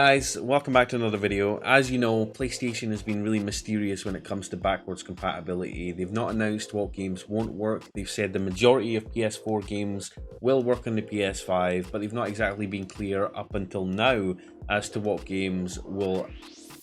Guys, welcome back to another video. As you know, PlayStation has been really mysterious when it comes to backwards compatibility. They've not announced what games won't work. They've said the majority of PS4 games will work on the PS5, but they've not exactly been clear up until now as to what games will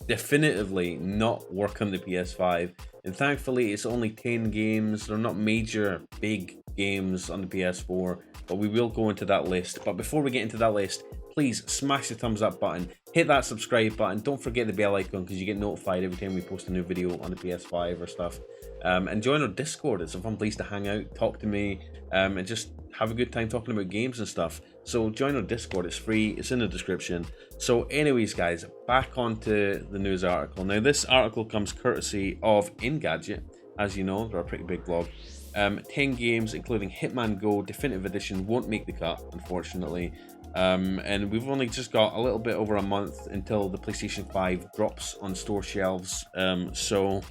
definitively not work on the PS5. And thankfully, it's only 10 games. They're not major, big games on the PS4, but we will go into that list. But before we get into that list, please smash the thumbs up button, hit that subscribe button, don't forget the bell icon because you get notified every time we post a new video on the PS5 or stuff. And join our Discord. It's a fun place to hang out, talk to me, and just have a good time talking about games and stuff. So join our Discord, it's free, it's in the description. So anyways guys, back onto the news article. Now this article comes courtesy of Engadget. As you know, they're a pretty big blog. 10 games including Hitman Go Definitive Edition won't make the cut, unfortunately. And we've only just got a little bit over a month until the PlayStation 5 drops on store shelves, so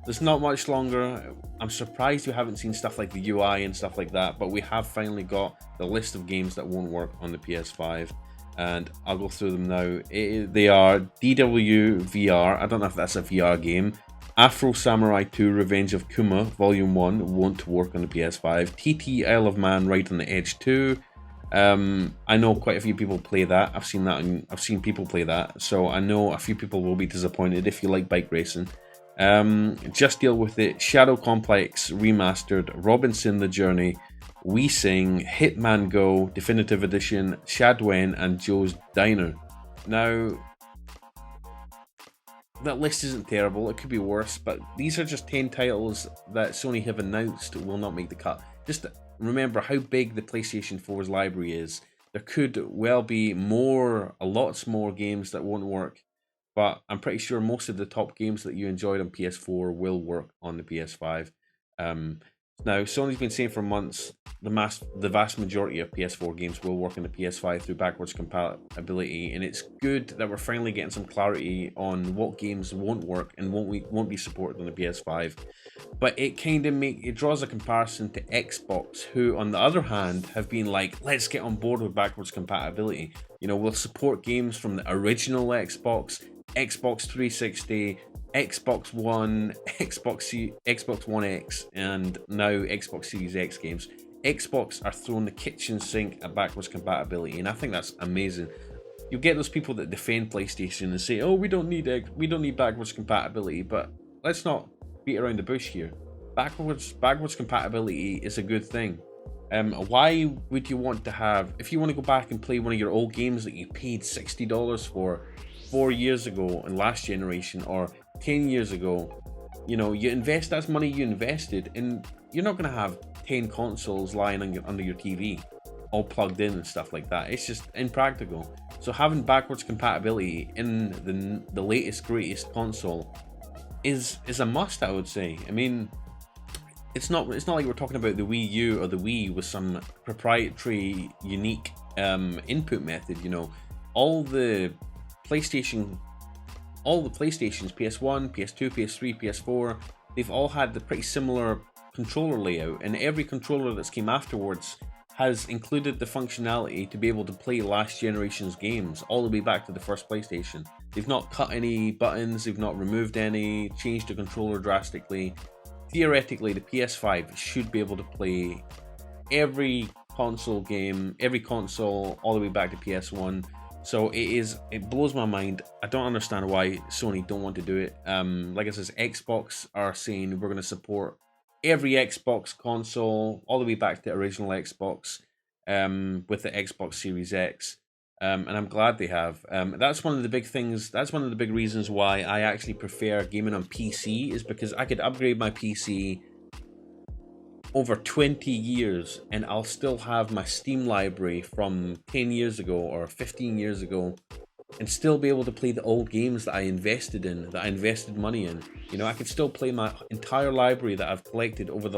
there's not much longer. I'm surprised you haven't seen stuff like the UI and stuff like that, but we have finally got the list of games that won't work on the PS5, and I'll go through them now. They are DW VR, I don't know if that's a VR game. Afro Samurai 2 Revenge of Kuma Volume 1 won't work on the PS5. TT Isle of Man Right on the Edge 2. I know quite a few people play that. I've seen people play that, so I know a few people will be disappointed if you like bike racing. Just Deal With It, Shadow Complex Remastered, Robinson the Journey, We Sing, Hitman Go Definitive Edition, Shadwen, and Joe's Diner. Now, that list isn't terrible, it could be worse, but these are just 10 titles that Sony have announced will not make the cut. Just remember how big the PlayStation 4's library is. There could well be lots more games that won't work, but I'm pretty sure most of the top games that you enjoyed on PS4 will work on the PS5. Now, Sony's been saying for months the vast majority of PS4 games will work on the PS5 through backwards compatibility, and it's good that we're finally getting some clarity on what games won't work and won't be supported on the PS5. But it kind of draws a comparison to Xbox, who on the other hand have been like, let's get on board with backwards compatibility. You know, we'll support games from the original Xbox, Xbox 360, Xbox One, Xbox One X, and now Xbox Series X games. Xbox are throwing the kitchen sink at backwards compatibility, and I think that's amazing. You get those people that defend PlayStation and say, "Oh, we don't need backwards compatibility," but let's not beat around the bush here. Backwards compatibility is a good thing. Why would you want to have, if you want to go back and play one of your old games that you paid $60 for 4 years ago in last generation or 10 years ago, you know, you invest, that's money you invested, and you're not going to have 10 consoles lying under your TV all plugged in and stuff like that. It's just impractical. So having backwards compatibility in the latest greatest console is a must, I would say. I mean, it's not like we're talking about the Wii U or the Wii with some proprietary unique input method. You know, all the PlayStations, PS1, PS2, PS3, PS4, they've all had the pretty similar controller layout, and every controller that's came afterwards has included the functionality to be able to play last generation's games all the way back to the first PlayStation. They've not cut any buttons, they've not removed any, changed the controller drastically. Theoretically, the PS5 should be able to play every console game, every console all the way back to PS1. So it blows my mind. I don't understand why Sony don't want to do it. Like I said, Xbox are saying we're going to support every Xbox console all the way back to the original Xbox, with the Xbox Series X, and I'm glad they have. That's one of the big things. That's one of the big reasons why I actually prefer gaming on PC, is because I could upgrade my PC over 20 years and I'll still have my Steam library from 10 years ago or 15 years ago and still be able to play the old games that I invested in, that I invested money in. You know, I could still play my entire library that I've collected over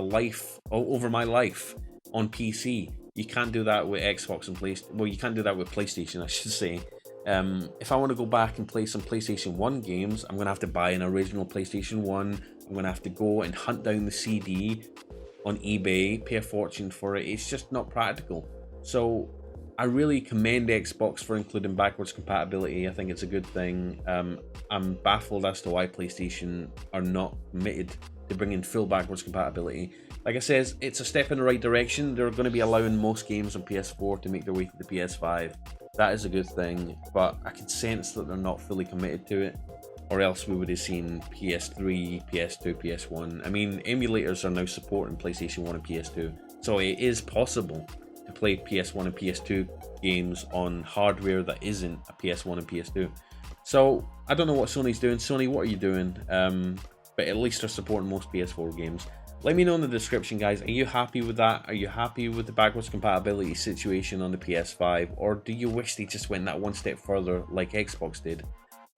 my life on PC. You can't do that with Xbox and PlayStation. Well, you can't do that with PlayStation, I should say. If I want to go back and play some PlayStation 1 games, I'm going to have to buy an original PlayStation 1. I'm going to have to go and hunt down the CD on eBay, pay a fortune for it. It's just not practical. So I really commend Xbox for including backwards compatibility. I think it's a good thing. I'm baffled as to why PlayStation are not committed to bringing full backwards compatibility. Like I says, it's a step in the right direction. They're going to be allowing most games on PS4 to make their way to the PS5. That is a good thing, but I can sense that they're not fully committed to it, or else we would have seen PS3, PS2, PS1. I mean, emulators are now supporting PlayStation 1 and PS2, so it is possible to play PS1 and PS2 games on hardware that isn't a PS1 and PS2. So I don't know what Sony's doing. Sony, what are you doing? But at least they're supporting most PS4 games. Let me know in the description, guys. Are you happy with that? Are you happy with the backwards compatibility situation on the PS5? Or do you wish they just went that one step further like Xbox did?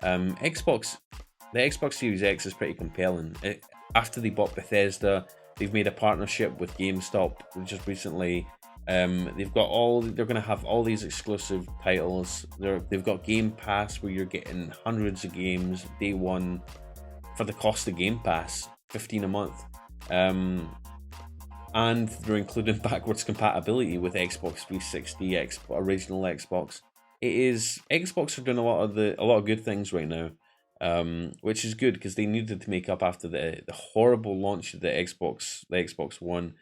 The Xbox Series X is pretty compelling. After they bought Bethesda, they've made a partnership with GameStop just recently. They're going to have all these exclusive titles. They've got Game Pass where you're getting hundreds of games day one for the cost of Game Pass, $15 a month. And they're including backwards compatibility with Xbox 360, original Xbox. Xbox are doing a lot of good things right now, which is good because they needed to make up after the horrible launch of the Xbox One.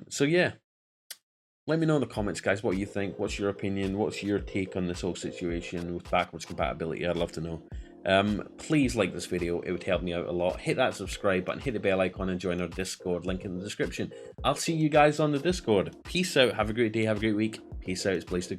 So yeah, let me know in the comments, guys, what you think. What's your opinion? What's your take on this whole situation with backwards compatibility? I'd love to know. Please like this video, it would help me out a lot. Hit that subscribe button, hit the bell icon, and join our Discord, link in the description. I'll see you guys on the Discord. Peace out, have a great day, have a great week. Peace out, it's Place to